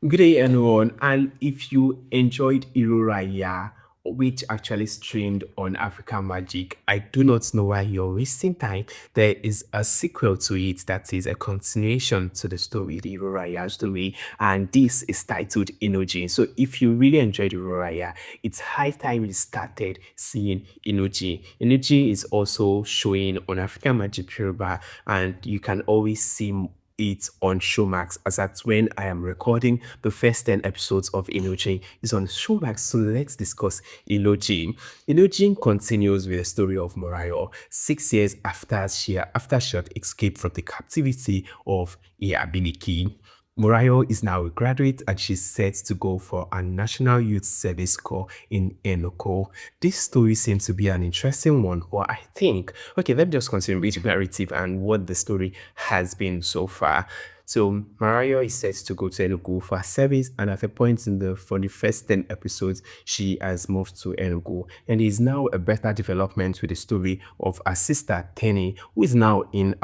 Good day, everyone. And if you enjoyed Irora Iya, which actually streamed on African Magic, I do not know why you're wasting time. There is a sequel to it that is a continuation to the story, the Irora Iya story, and this is titled Inoji. So if you really enjoyed Irora Iya, it's high time you started seeing Inoji. Inoji is also showing on African Magic Yoruba, and you can always see it on Showmax as at when I am recording the first 10 episodes of Inoji is on Showmax. So let's discuss Inoji. Inoji continues with the story of Morayo 6 years after she had escaped from the captivity of Iabiliki. Morayo is now a graduate and she's set to go for a National Youth Service Corps in Enugu. This story seems to be an interesting one, or I think. Okay, let me just continue with the narrative and what the story has been so far. So Morayo is set to go to Enugu for a service, and at a point for the first 10 episodes, she has moved to Enugu. And it is now a better development with the story of her sister Tenny, who is now in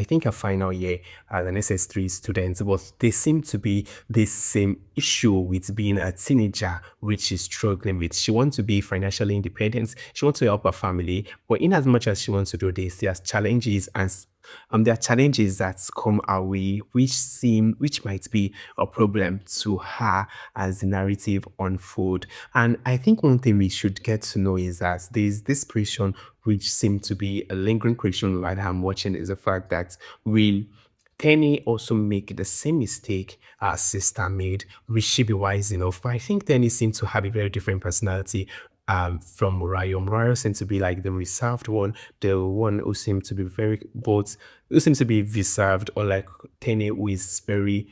I think a final year as an SS3 student, but they seem to be the same issue with being a teenager, which she's struggling with. She wants to be financially independent. She wants to help her family, but in as much as she wants to do this, there's challenges and there are challenges that come our way, which might be a problem to her as the narrative unfold. And I think one thing we should get to know is that there's this pressure which seemed to be a lingering question while I'm watching is the fact that will Tenny also make the same mistake her sister made? Will she be wise enough? But I think Tenny seems to have a very different personality from Morayo. Morayo seems to be like the reserved one, the one who seems to be who seems to be reserved, or like Tenny who is very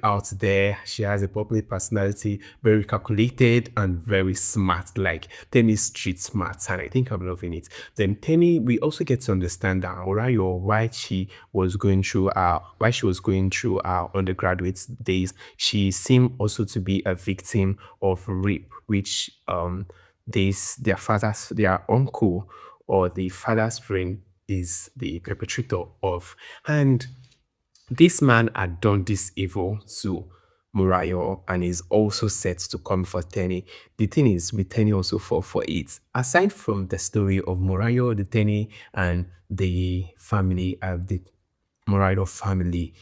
out there. She has a public personality, very calculated and very smart, like Tenny street smart. And I think I'm loving it. Then Tenny, we also get to understand that Morayo, why she was going through her undergraduate days, she seemed also to be a victim of rape, which their uncle or the father's friend is the perpetrator of. And this man had done this evil to Morayo and is also set to come for Tenny. The thing is, with Tenny also fall for it. Aside from the story of Morayo, the Tenny, and the family of the Morayo family,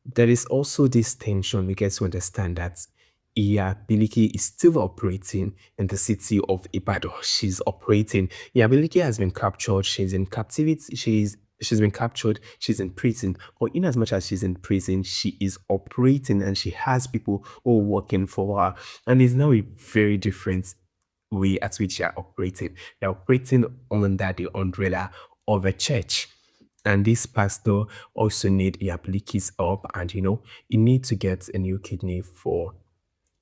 there is also this tension. We get to understand that Iya Biliki is still operating in the city of Ibadan. She's operating. Iya Biliki has been captured. She's in captivity. She's been captured. She's in prison. Or in as much as she's in prison, she is operating and she has people who are working for her. And it's now a very different way at which they are operating. They're operating under the umbrella of a church. And this pastor also need Iabliki's help, and he needs to get a new kidney for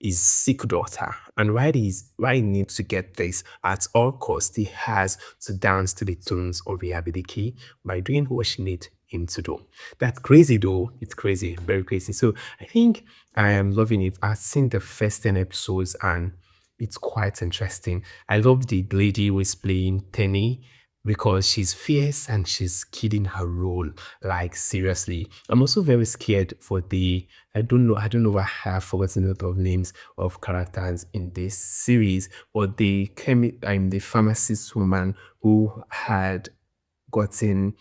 his sick daughter. And why he needs to get this at all costs, he has to dance to the tunes of Iabiliki by doing what she needs him to do. That's crazy though. It's crazy, very crazy. So I think I am loving it. I've seen the first 10 episodes and it's quite interesting. I love the lady who is playing Tenny because she's fierce and she's killing her role. Like seriously. I'm also very scared for the I don't know why I have forgotten a lot of names of characters in this series, but I'm the pharmacist woman who had gotten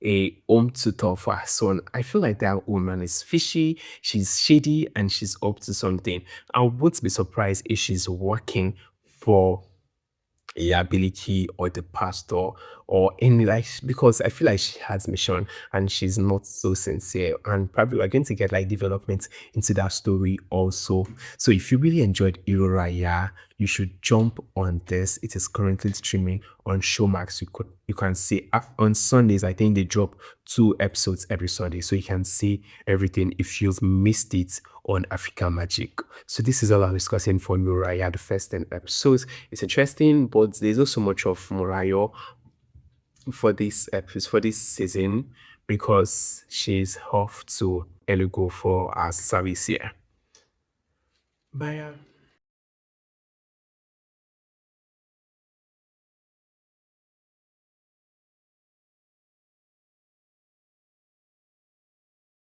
a home tutor for her son. I feel like that woman is fishy, she's shady, and she's up to something. I won't be surprised if she's working for a ability or the pastor or any like because I feel like she has mission and she's not so sincere, and probably we're going to get like development into that story also. So if you really enjoyed Irora Iya, you should jump on this. It is currently streaming on Showmax. You can see on Sundays. I think they drop 2 episodes every Sunday, so you can see everything if you've missed it on African Magic. So this is all I'm discussing for Morayo, the first 10 episodes. It's interesting, but there's also much of Morayo for this episode, for this season, because she's off to Elugo for our service here. Bye.